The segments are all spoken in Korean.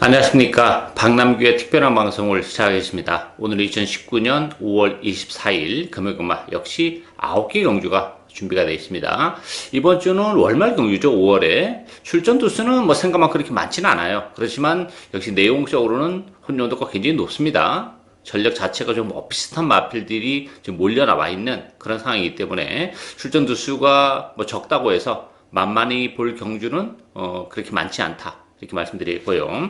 안녕하십니까. 박남규의 특별한 방송을 시작하겠습니다. 오늘 2019년 5월 24일 금요일금화 역시 9개 경주가 준비가 되어 있습니다. 이번 주는 월말 경주죠. 5월에 출전 두수는 뭐 생각만 그렇게 많지는 않아요. 그렇지만 역시 내용적으로는 혼돈도가 굉장히 높습니다. 전력 자체가 좀 비슷한 마필들이 지금 몰려 나와 있는 그런 상황이기 때문에 출전 두수가 뭐 적다고 해서 만만히 볼 경주는 그렇게 많지 않다. 이렇게 말씀드리고요.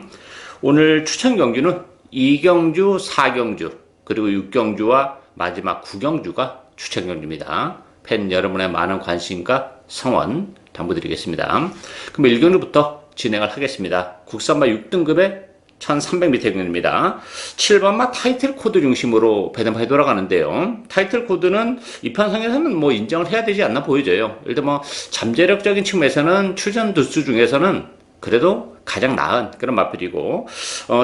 오늘 추천 경주는 2경주, 4경주, 그리고 6경주와 마지막 9경주가 추천 경주입니다. 팬 여러분의 많은 관심과 성원 당부드리겠습니다. 그럼 1경주부터 진행을 하겠습니다. 국산마 6등급의 1300m 경주입니다. 7번마 타이틀 코드 중심으로 배당판이 돌아가는데요. 타이틀 코드는 이 편성에서는 뭐 인정을 해야 되지 않나 보여져요. 예를 들어 뭐 잠재력적인 측면에서는 출전 두수 중에서는 그래도 가장 나은 그런 마필이고,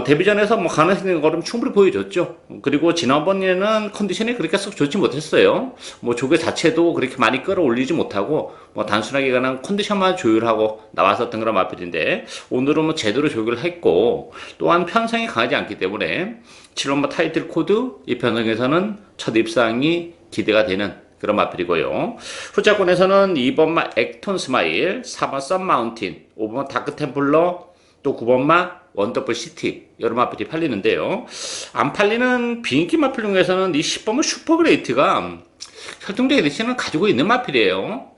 데뷔전에서 뭐 가능성 있는 걸음 충분히 보여줬죠. 그리고 지난번에는 컨디션이 그렇게 썩 좋지 못했어요. 뭐 조교 자체도 그렇게 많이 끌어올리지 못하고, 뭐 단순하게 그냥 컨디션만 조율하고 나왔었던 그런 마필인데, 오늘은 뭐 제대로 조교를 했고, 또한 편성이 강하지 않기 때문에, 7번 타이틀 코드, 이 편성에서는 첫 입상이 기대가 되는 그런 마필이고요. 후자권에서는 2번마 액톤 스마일, 4번 썬마운틴, 5번 다크템플러, 또 9번마 원더풀 시티 여러 마필이 팔리는데요. 안 팔리는 비인기 마필 중에서는 이 10번마 슈퍼그레이트가 혈통적 에디션을 가지고 있는 마필이에요.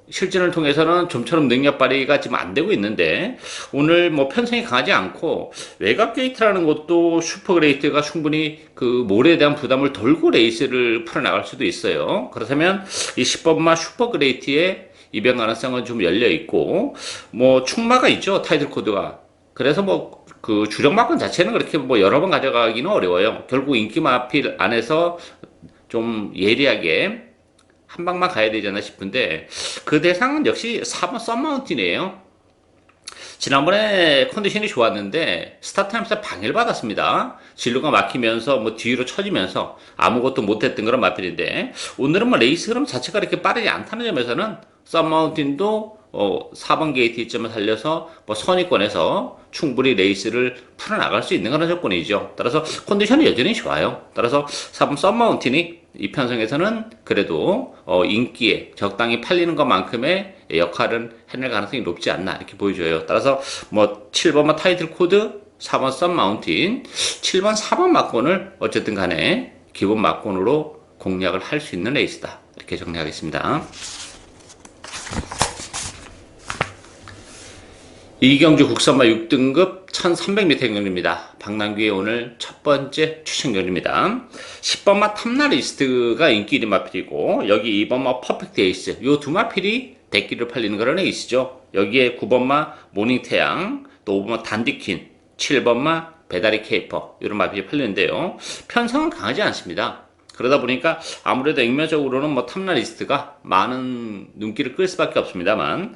실전을 통해서는 좀처럼 능력 발휘가 지금 안 되고 있는데, 오늘 뭐 편성이 강하지 않고 외곽 게이트라는 것도 슈퍼그레이트가 충분히 그 몰에 대한 부담을 덜고 레이스를 풀어나갈 수도 있어요. 그렇다면 이 10번마 슈퍼그레이트의 이변 가능성은 좀 열려 있고, 뭐 충마가 있죠, 타이틀 코드가. 그래서 뭐 그 주력 마건 자체는 그렇게 뭐 여러 번 가져가기는 어려워요. 결국 인기 마필 안에서 좀 예리하게 한 방만 가야 되지 않나 싶은데, 그 대상은 역시 4번 썬마운틴이에요. 지난번에 컨디션이 좋았는데 스타트하면서 방해를 받았습니다. 진로가 막히면서 뭐 뒤로 쳐지면서 아무것도 못했던 그런 마필인데, 오늘은 뭐 레이스 흐름 자체가 이렇게 빠르지 않다는 점에서는 썬마운틴도 4번 게이트 이점을 살려서 뭐 선위권에서 충분히 레이스를 풀어나갈 수 있는 그런 조건이죠. 따라서 컨디션이 여전히 좋아요. 따라서 4번 썬마운틴이 이 편성에서는 그래도 인기에 적당히 팔리는 것만큼의 역할은 해낼 가능성이 높지 않나 이렇게 보여줘요. 따라서 뭐 7번만 타이틀 코드, 4번 썬마운틴, 7번 4번 막권을 어쨌든 간에 기본 막권으로 공략을 할 수 있는 레이스다 이렇게 정리하겠습니다. 이경주 국산마 6등급 1300m 경주입니다. 박남규의 오늘 첫 번째 추천 경주입니다. 10번마 탐나리스트가 인기 1위 마필이고, 여기 2번마 퍼펙트 에이스, 요 두 마필이 대기를 팔리는 그런 에이스죠. 여기에 9번마 모닝태양, 또 5번마 단디킨, 7번마 배다리 케이퍼 이런 마필이 팔리는데요. 편성은 강하지 않습니다. 그러다 보니까 아무래도 액면적으로는 뭐 탐나리스트가 많은 눈길을 끌 수밖에 없습니다만,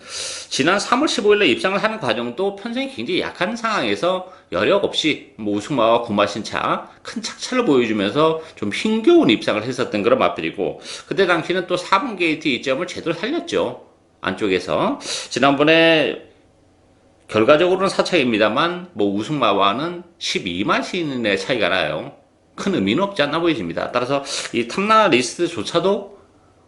지난 3월 15일에 입상을 하는 과정도 편성이 굉장히 약한 상황에서 여력 없이 뭐 우승마와 구마신차 큰 착차를 보여주면서 좀 힘겨운 입상을 했었던 그런 마필이고, 그때 당시는 또 4번 게이트 이점을 제대로 살렸죠. 안쪽에서 지난번에 결과적으로는 사차입니다만 뭐 우승마와는 12마신의 차이가 나요. 큰 의미는 없지 않나 보여집니다. 따라서 이 탐나 리스트조차도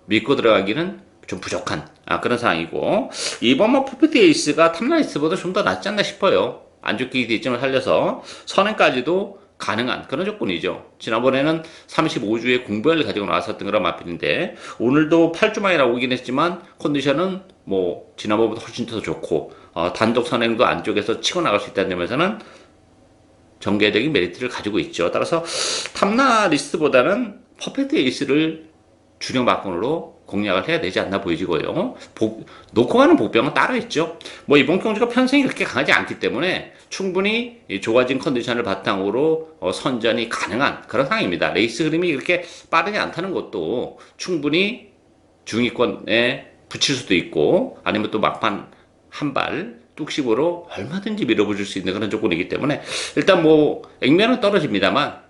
믿고 들어가기는 좀 부족한 그런 상황이고, 이번 뭐 퍼펙트 에이스가 탐나 리스트보다 좀 더 낫지 않나 싶어요. 안 좋게 이점을 살려서 선행까지도 가능한 그런 조건이죠. 지난번에는 35주에 공부를 가지고 나왔었던 그런 마필인데, 오늘도 8주 만에 나오긴 했지만 컨디션은 뭐 지난번보다 훨씬 더 좋고, 단독 선행도 안쪽에서 치고 나갈 수 있다는 점에서는 전개적인 메리트를 가지고 있죠. 따라서 탐나 리스트보다는 퍼펙트 에이스를 주력 막건으로 공략을 해야 되지 않나 보이지고요. 놓고 가는 복병은 따로 있죠. 뭐 이번 경주가 편성이 그렇게 강하지 않기 때문에 충분히 좋아진 컨디션을 바탕으로 선전이 가능한 그런 상황입니다. 레이스 흐름이 그렇게 빠르지 않다는 것도 충분히 중위권에 붙일 수도 있고, 아니면 또 막판 한발 뚝심으로 얼마든지 밀어붙일 수 있는 그런 조건이기 때문에, 일단 뭐 액면은 떨어집니다만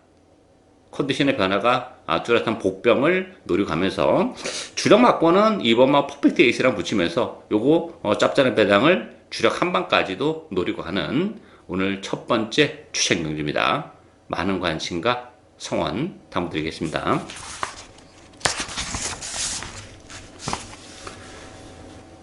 컨디션의 변화가 뚜렷한 복병을 노려가면서, 주력 막권은 2번마 퍼펙트 에이스랑 붙이면서 요거 짭짤한 배당을 주력 한방까지도 노리고 하는 오늘 첫 번째 추천 경주입니다. 많은 관심과 성원 당부드리겠습니다.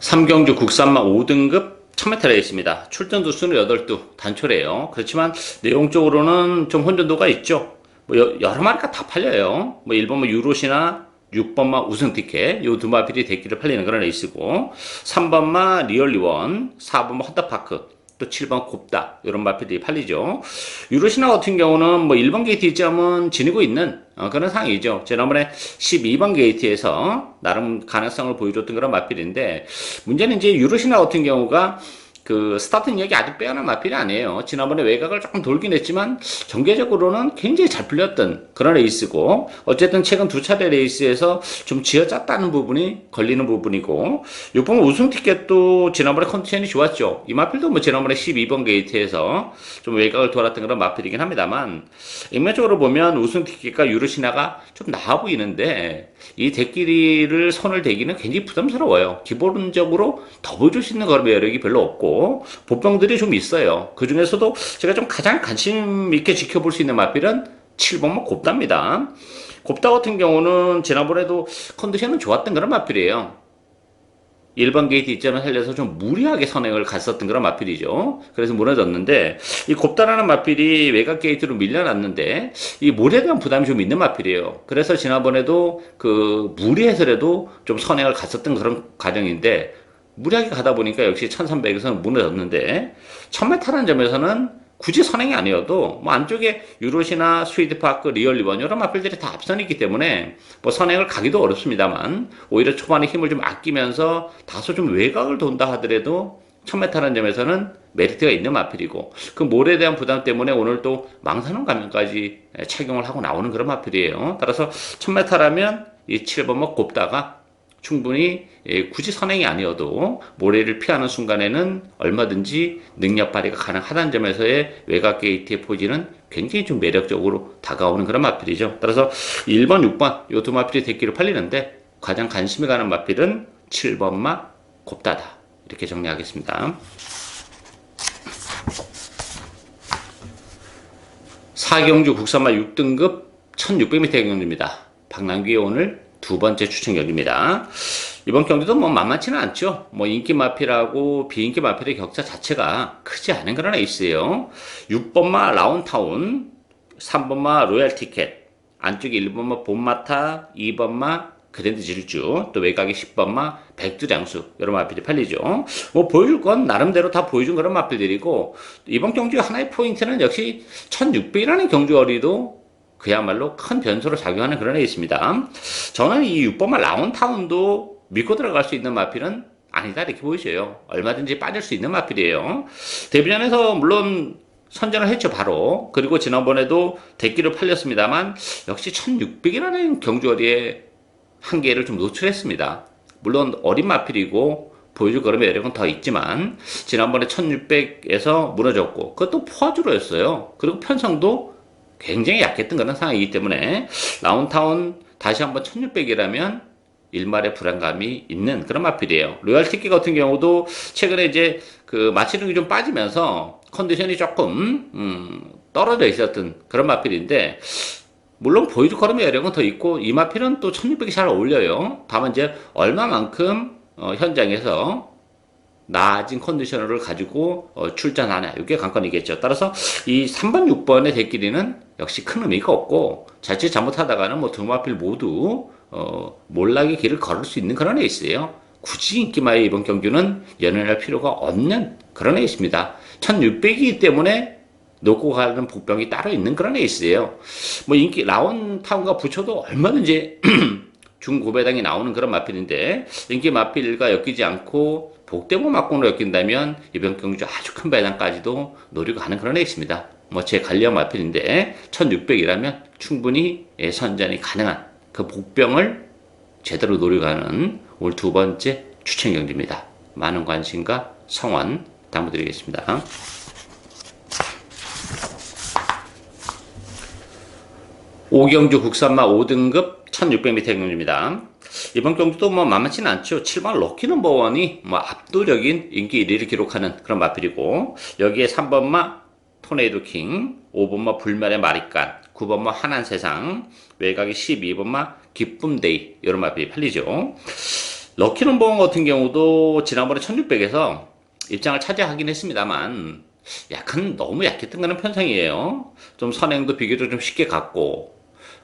3경주 국산마 5등급 1000m 레이스입니다. 출전 두수는 8두 단초래요. 그렇지만 내용적으로는 좀 혼돈도가 있죠. 뭐 여러 마리가 다 팔려요. 뭐 1번마 유로시나 6번마 우승 티켓 요 두 마필이 대기를 팔리는 그런 레이스고, 3번마 리얼리원, 4번마 헌터파크, 또 7번 곱다, 이런 마필들이 팔리죠. 유로시나 같은 경우는 뭐 1번 게이트 입점은 지니고 있는 그런 상황이죠. 지난번에 12번 게이트에서 나름 가능성을 보여줬던 그런 마필인데, 문제는 이제 유로시나 같은 경우가 그 스타트 능력이 아주 빼어난 마필이 아니에요. 지난번에 외곽을 조금 돌긴 했지만 전개적으로는 굉장히 잘 풀렸던 그런 레이스고, 어쨌든 최근 두 차례 레이스에서 좀 쥐어짰다는 부분이 걸리는 부분이고, 6번 우승 티켓도 지난번에 컨디션이 좋았죠. 이 마필도 뭐 지난번에 12번 게이트에서 좀 외곽을 돌았던 그런 마필이긴 합니다만, 인면적으로 보면 우승 티켓과 유르시나가 좀 나아 보이는데, 이 대끼리를 손을 대기는 굉장히 부담스러워요. 기본적으로 더 보여줄 수 있는 그런 매력이 별로 없고, 보병들이 좀 있어요. 그 중에서도 제가 좀 가장 관심 있게 지켜볼 수 있는 마필은 7번마 곱다입니다. 곱다 같은 경우는 지난번에도 컨디션은 좋았던 그런 마필이에요. 1번 게이트 입점을 살려서 좀 무리하게 선행을 갔었던 그런 마필이죠. 그래서 무너졌는데, 이 곱다라는 마필이 외곽 게이트로 밀려났는데 이 물에 대한 부담이 좀 있는 마필이에요. 그래서 지난번에도 그 무리해서라도 좀 선행을 갔었던 그런 과정인데, 무리하게 가다 보니까 역시 1300에서는 무너졌는데, 1000m라는 점에서는 굳이 선행이 아니어도 뭐 안쪽에 유로시나 스위드파크, 리얼리원 이런 마필들이 다 앞선이 있기 때문에 뭐 선행을 가기도 어렵습니다만, 오히려 초반에 힘을 좀 아끼면서 다소 좀 외곽을 돈다 하더라도 1000m라는 점에서는 메리트가 있는 마필이고, 그 몰에 대한 부담 때문에 오늘 또 망사능 가면까지 착용을 하고 나오는 그런 마필이에요. 따라서 1000m라면 이 7번목 곱다가 충분히 굳이 선행이 아니어도 모래를 피하는 순간에는 얼마든지 능력 발휘가 가능하다는 점에서의 외곽 게이트의 포지는 굉장히 좀 매력적으로 다가오는 그런 마필이죠. 따라서 1번, 6번 이 두 마필이 대기로 팔리는데, 가장 관심이 가는 마필은 7번마 곱다다, 이렇게 정리하겠습니다. 4경주 국산마 6등급 1600m 경주입니다. 박남규의 오늘 두 번째 추천 경기입니다. 이번 경기도 뭐 만만치는 않죠. 뭐 인기 마필하고 비인기 마필의 격차 자체가 크지 않은 그런 에이스예요. 6번마 라운타운, 3번마 로얄 티켓, 안쪽에 1번마 본마타, 2번마 그랜드 질주, 또 외곽에 10번마 백두장수, 여러 마필이 팔리죠. 뭐 보여줄 건 나름대로 다 보여준 그런 마필들이고, 이번 경주 하나의 포인트는 역시 1600이라는 경주거리도 그야말로 큰 변수로 작용하는 그런 애 있습니다. 저는 이 6번마 라운타운도 믿고 들어갈 수 있는 마필은 아니다, 이렇게 보이셔요. 얼마든지 빠질 수 있는 마필이에요. 데뷔전에서 물론 선전을 했죠, 바로. 그리고 지난번에도 대기로 팔렸습니다만, 역시 1600이라는 경주거리의 한계를 좀 노출했습니다. 물론 어린 마필이고 보여줄 걸음의 매력은 더 있지만, 지난번에 1600에서 무너졌고, 그것도 포화주로였어요. 그리고 편성도 굉장히 약했던 그런 상황이기 때문에, 라운타운 다시 한번 1600이라면 일말의 불안감이 있는 그런 마필이에요. 로얄 티켓 같은 경우도 최근에 이제 그 마취력이 좀 빠지면서 컨디션이 조금 떨어져 있었던 그런 마필인데, 물론 보여줄 걸음의 여력은 더 있고 이 마필은 또 1600이 잘 어울려요. 다만 이제 얼마만큼 현장에서 나아진 컨디셔너를 가지고 출전하냐, 이게 관건이겠죠. 따라서 이 3번, 6번의 대끼리는 역시 큰 의미가 없고, 자칫 잘못하다가는 뭐 두 마필 모두 몰락의 길을 걸을 수 있는 그런 에이스예요. 굳이 인기마의 이번 경주는 연연할 필요가 없는 그런 에이스입니다. 1600이기 때문에 놓고 가는 복병이 따로 있는 그런 에이스예요. 뭐 인기 라운타운과 붙여도 얼마든지 중고배당이 나오는 그런 마필인데, 인기 마필과 엮이지 않고 복대모 막공으로 엮인다면 이번 경주 아주 큰 배당까지도 노리고 가는 그런 에이스입니다. 뭐 제 관리형 마필인데 1600이라면 충분히 선전이 가능한 그 복병을 제대로 노리고 가는 오늘 두 번째 추천 경기입니다. 많은 관심과 성원 당부드리겠습니다. 5경주 국산마 5등급 1600m 경주입니다. 이번 경주도 뭐 만만치는 않죠. 7번 럭키 넘버 원이 뭐 압도적인 인기 1위를 기록하는 그런 마필이고, 여기에 3번마 토네이도 킹, 5번마 불멸의 마리깐, 9번마 한한 세상, 외곽이 12번마 기쁨데이 이런 마필이 팔리죠. 럭키 넘버원 같은 경우도 지난번에 1600에서 입장을 차지하긴 했습니다만 약간 너무 약했던 거는 편성이에요. 좀 선행도 비교적 좀 쉽게 갔고,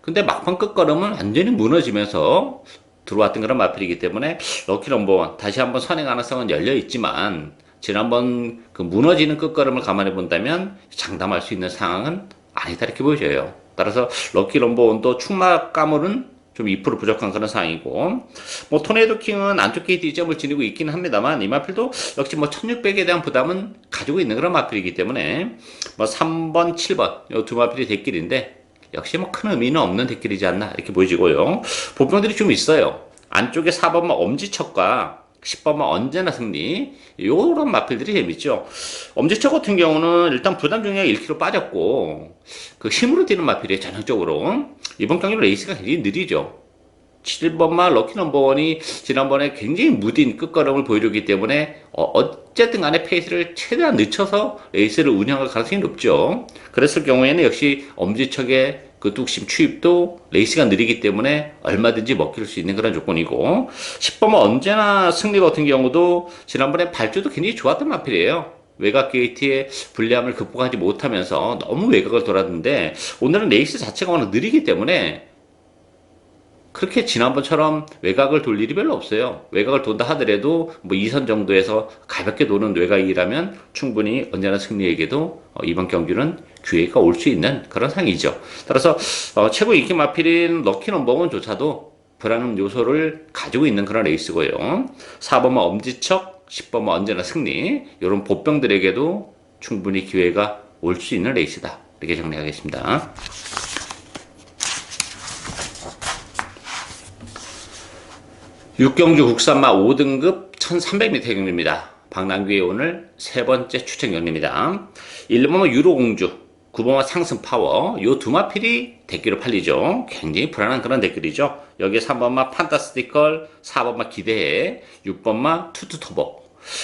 근데 막판 끝걸음은 완전히 무너지면서 들어왔던 그런 마필이기 때문에 럭키 넘버원 다시 한번 선행 가능성은 열려 있지만 지난번 그 무너지는 끝걸음을 감안해 본다면 장담할 수 있는 상황은 아니다 이렇게 보여져요. 따라서 럭키 넘버원도 충막가물은 좀 2% 부족한 그런 상황이고, 뭐 토네이도 킹은 안쪽 게이트 이점을 지니고 있긴 합니다만 이 마필도 역시 뭐 1600에 대한 부담은 가지고 있는 그런 마필이기 때문에 뭐 3번, 7번 이 두 마필이 대길인데 역시 뭐 큰 의미는 없는 대길이지 않나 이렇게 보여지고요. 보병들이 좀 있어요. 안쪽에 4번만 엄지척과 10번만 언제나 승리, 요런 마필들이 재밌죠. 엄지척 같은 경우는 일단 부담 중량이 1kg 빠졌고 그 힘으로 뛰는 마필이에요. 전형적으로 이번 경기는 레이스가 굉장히 느리죠. 7번마 럭키 넘버원이 지난번에 굉장히 무딘 끝걸음을 보여줬기 때문에 어쨌든 간에 페이스를 최대한 늦춰서 레이스를 운영할 가능성이 높죠. 그랬을 경우에는 역시 엄지척의 그 뚝심 추입도 레이스가 느리기 때문에 얼마든지 먹힐 수 있는 그런 조건이고, 10번은 언제나 승리 같은 경우도 지난번에 발주도 굉장히 좋았던 마필이에요. 외곽 게이트의 불리함을 극복하지 못하면서 너무 외곽을 돌았는데 오늘은 레이스 자체가 워낙 느리기 때문에 그렇게 지난번처럼 외곽을 돌 일이 별로 없어요. 외곽을 돈다 하더라도 뭐 2선 정도에서 가볍게 도는 외곽이라면 충분히 언제나 승리에게도 이번 경기는 기회가 올 수 있는 그런 상이죠. 따라서 최고 인기 마필인 럭키 넘버원조차도 불안한 요소를 가지고 있는 그런 레이스고요. 4번만 엄지척, 10번만 언제나 승리, 이런 보병들에게도 충분히 기회가 올 수 있는 레이스다 이렇게 정리하겠습니다. 6경주 국산마 5등급 1300m 경기입니다. 박남규의 오늘 세 번째 추천 경기입니다. 1번은 유로공주, 9번은 상승파워, 요 두 마필이 대기로 팔리죠. 굉장히 불안한 그런 대결이죠. 여기에 3번마 판타스티컬, 4번마 기대해, 6번마 투투터보.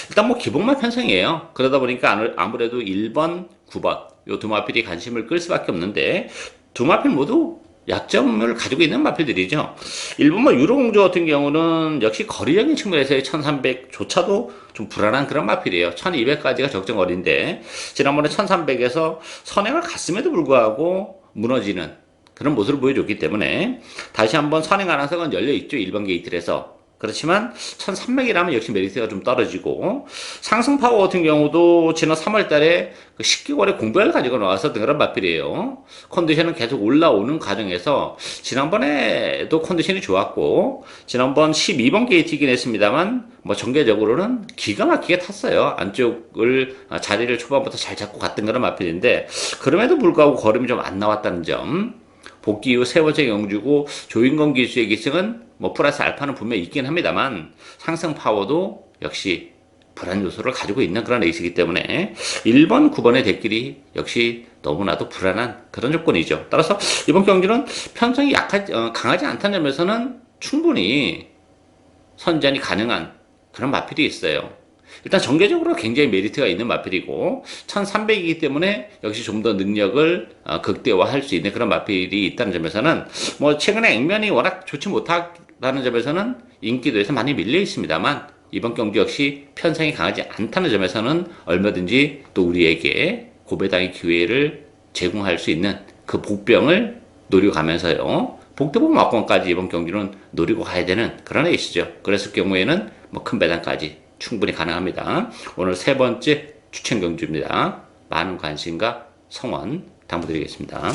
일단 뭐 기본만 편성이에요. 그러다 보니까 아무래도 1번, 9번 요 두 마필이 관심을 끌 수밖에 없는데 두 마필 모두 약점을 가지고 있는 마필들이죠. 일본만 유로공주 같은 경우는 역시 거리적인 측면에서의 1300조차도 좀 불안한 그런 마필이에요. 1200까지가 적정 거리인데 지난번에 1300에서 선행을 갔음에도 불구하고 무너지는 그런 모습을 보여줬기 때문에 다시 한번 선행 가능성은 열려있죠. 1번 게이트에서. 그렇지만 1300이라면 역시 메리트가 좀 떨어지고, 상승 파워 같은 경우도 지난 3월 달에 그 10개월의 공백을 가지고 나와서 그런 마필이에요. 컨디션은 계속 올라오는 과정에서 지난번에도 컨디션이 좋았고 지난번 12번 게이트이긴 했습니다만 뭐 전개적으로는 기가 막히게 탔어요. 안쪽을 자리를 초반부터 잘 잡고 갔던 그런 마필인데 그럼에도 불구하고 걸음이 좀 안 나왔다는 점, 복귀 이후 세 번째 경주고 조인건 기수의 기승은 뭐 플러스 알파는 분명히 있긴 합니다만 상승 파워도 역시 불안 요소를 가지고 있는 그런 레이스이기 때문에 1번, 9번의 대길이 역시 너무나도 불안한 그런 조건이죠. 따라서 이번 경기는 편성이 강하지 않다는 점에서는 충분히 선전이 가능한 그런 마필이 있어요. 일단 전개적으로 굉장히 메리트가 있는 마필이고 1300이기 때문에 역시 좀 더 능력을 극대화할 수 있는 그런 마필이 있다는 점에서는 뭐 최근에 액면이 워낙 좋지 못하다는 점에서는 인기도에서 많이 밀려 있습니다만 이번 경기 역시 편성이 강하지 않다는 점에서는 얼마든지 또 우리에게 고배당의 기회를 제공할 수 있는 그 복병을 노리고 가면서요. 복대복 막권까지 이번 경기는 노리고 가야 되는 그런 레이스죠. 그랬을 경우에는 뭐 큰 배당까지 충분히 가능합니다. 오늘 세 번째 추천 경주입니다. 많은 관심과 성원 당부드리겠습니다.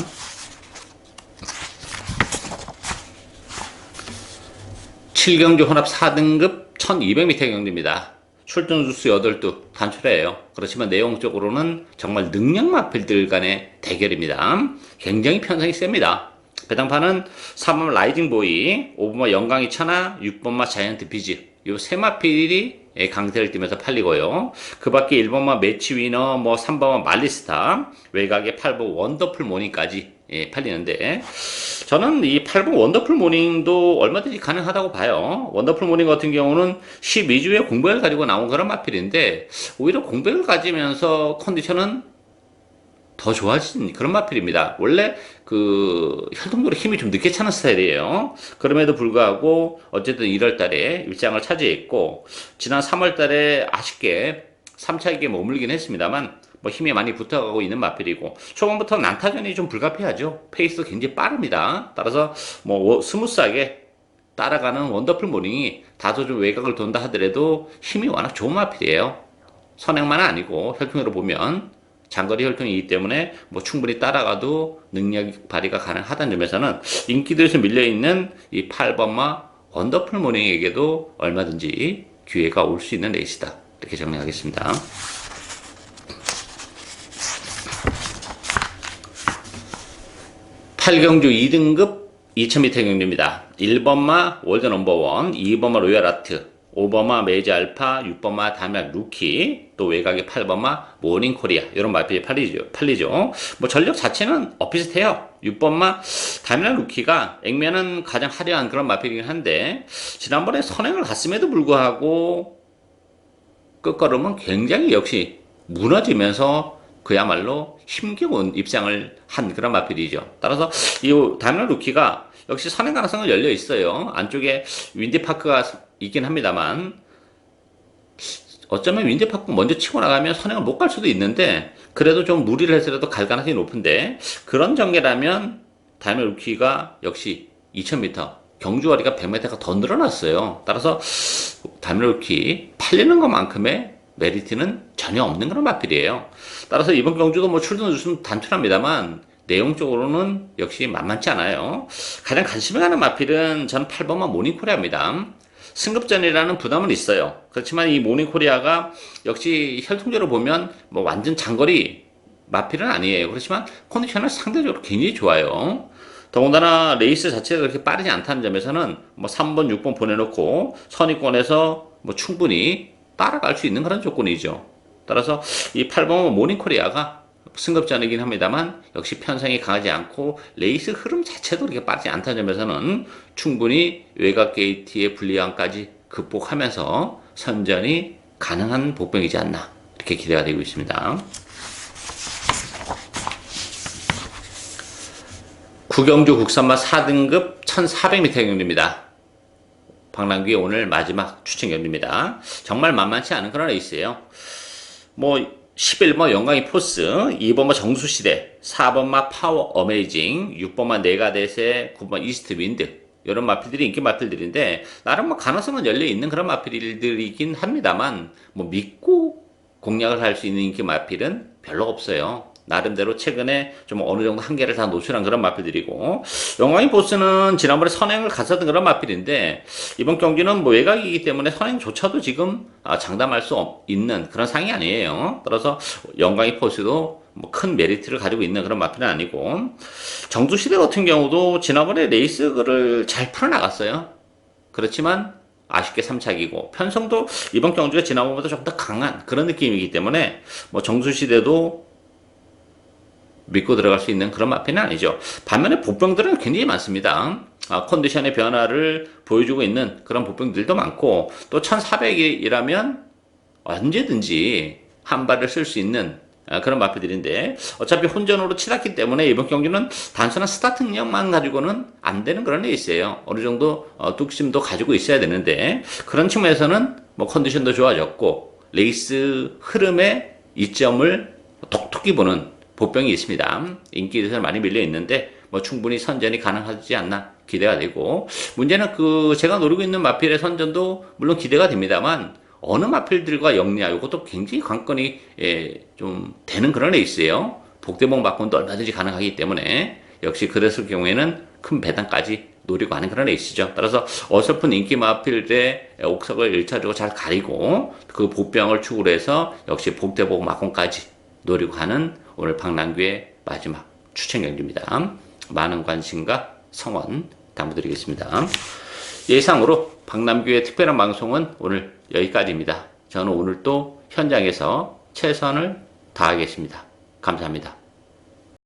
7경주 혼합 4등급 1200m 경주입니다. 출전 주수 8두 단출해요. 그렇지만 내용적으로는 정말 능력 마필들 간의 대결입니다. 굉장히 편성이 셉니다. 배당판은 3번 라이징 보이, 5번마 영광이 천하, 6번마 자이언트 비즈 요 세 마필이 강세를 띠면서 팔리고요. 그 밖에 1번마 매치 위너, 뭐 3번마 말리스타, 외곽에 8번 원더풀 모닝까지 팔리는데 저는 이 8번 원더풀 모닝도 얼마든지 가능하다고 봐요. 원더풀 모닝 같은 경우는 12주의 공백을 가지고 나온 그런 마필인데 오히려 공백을 가지면서 컨디션은 더 좋아진 그런 마필입니다. 원래 그 혈통적으로 힘이 좀 늦게 차는 스타일이에요. 그럼에도 불구하고 어쨌든 1월 달에 입장을 차지했고 지난 3월 달에 아쉽게 3차기에 머물긴 했습니다만 뭐 힘이 많이 붙어가고 있는 마필이고 초반부터 난타전이 좀 불가피하죠. 페이스도 굉장히 빠릅니다. 따라서 뭐 스무스하게 따라가는 원더풀 모닝이 다소 좀 외곽을 돈다 하더라도 힘이 워낙 좋은 마필이에요. 선행만은 아니고 혈통으로 보면 장거리 혈통이기 때문에 뭐 충분히 따라가도 능력 발휘가 가능하다는 점에서는 인기도에서 밀려있는 이 8번마 원더풀 모닝에게도 얼마든지 기회가 올 수 있는 레이스다. 이렇게 정리하겠습니다. 8경주 2등급 2000m 경주입니다. 1번마 월드 넘버원, 2번마 로얄 아트, 5번마 메이저 알파, 6번마 다미락 루키, 또 외곽의 8번마 모닝 코리아 이런 마필이 팔리죠. 뭐 전력 자체는 비슷해요. 6번마 다미락 루키가 액면은 가장 화려한 그런 마필이긴 한데 지난번에 선행을 갔음에도 불구하고 끝걸음은 굉장히 역시 무너지면서 그야말로 힘겨운 입상을 한 그런 마필이죠. 따라서 이 다미락 루키가 역시 선행 가능성은 열려 있어요. 안쪽에 윈디파크가 있긴 합니다만 어쩌면 윈디파크 먼저 치고 나가면 선행을 못 갈 수도 있는데 그래도 좀 무리를 해서라도 갈 가능성이 높은데 그런 전개라면 다미락 루키가 역시 2000m 경주거리가 100m가 더 늘어났어요. 따라서 다미락 루키 팔리는 것만큼의 메리트는 전혀 없는 그런 마필이에요. 따라서 이번 경주도 뭐 출전 주수는 단순합니다만 내용적으로는 역시 만만치 않아요. 가장 관심이 가는 마필은 저는 8번만 모닝코리아입니다. 승급전이라는 부담은 있어요. 그렇지만 이 모닝코리아가 역시 혈통적으로 보면 뭐 완전 장거리 마필은 아니에요. 그렇지만 컨디션은 상대적으로 굉장히 좋아요. 더군다나 레이스 자체가 그렇게 빠르지 않다는 점에서는 뭐 3번, 6번 보내놓고 선의권에서 뭐 충분히 따라갈 수 있는 그런 조건이죠. 따라서 이 8번 모닝코리아가 승급전이긴 합니다만 역시 편성이 강하지 않고 레이스 흐름 자체도 그렇게 빠르지 않다는 점에서는 충분히 외곽 게이트의 불리함까지 극복하면서 선전이 가능한 복병이지 않나 이렇게 기대가 되고 있습니다. 구경주 국산마 4등급 1400m 경주입니다. 박남규의 오늘 마지막 추천 경주입니다. 정말 만만치 않은 그런 레이스예요. 뭐 11번 영광이 포스, 2번마 정수시대, 4번마 파워 어메이징, 6번마 네가데세, 9번 이스트 윈드 이런 마필들이 인기 마필들인데 나름 뭐 가능성은 열려 있는 그런 마필들이긴 합니다만 뭐 믿고 공략을 할 수 있는 인기 마필은 별로 없어요. 나름대로 최근에 좀 어느 정도 한계를 다 노출한 그런 마필들이고 영광이 보스는 지난번에 선행을 갔었던 그런 마필인데 이번 경기는 뭐 외곽이기 때문에 선행조차도 지금 장담할 수 있는 그런 상이 아니에요. 따라서 영광이 포스도 뭐 큰 메리트를 가지고 있는 그런 마필은 아니고 정수시대 같은 경우도 지난번에 레이스를 잘 풀어나갔어요. 그렇지만 아쉽게 3차기고 편성도 이번 경주가 지난번보다 좀 더 강한 그런 느낌이기 때문에 뭐 정수시대도 믿고 들어갈 수 있는 그런 마필은 아니죠. 반면에 복병들은 굉장히 많습니다. 컨디션의 변화를 보여주고 있는 그런 복병들도 많고 또 1400이라면 언제든지 한 발을 쓸 수 있는 그런 마필들인데 어차피 혼전으로 치렀기 때문에 이번 경기는 단순한 스타트 능력만 가지고는 안 되는 그런 레이스예요. 어느 정도 뚝심도 가지고 있어야 되는데 그런 측면에서는 뭐 컨디션도 좋아졌고 레이스 흐름의 이점을 톡톡히 보는 복병이 있습니다. 인기에서 많이 밀려 있는데 뭐 충분히 선전이 가능하지 않나 기대가 되고 문제는 그 제가 노리고 있는 마필의 선전도 물론 기대가 됩니다만 어느 마필들과 영리하 이것도 굉장히 관건이 좀 되는 그런 레이스예요. 복대봉 바꾼도 얼마든지 가능하기 때문에 역시 그랬을 경우에는 큰 배당까지 노리고 하는 그런 레이스죠. 따라서 어설픈 인기 마필의 옥석을 1차적으로 잘 가리고 그 복병을 축으로 해서 역시 복대봉 마콘까지 노리고 하는 오늘 박남규의 마지막 추천 경기입니다. 많은 관심과 성원 당부드리겠습니다. 예상으로 박남규의 특별한 방송은 오늘 여기까지입니다. 저는 오늘 또 현장에서 최선을 다하겠습니다. 감사합니다.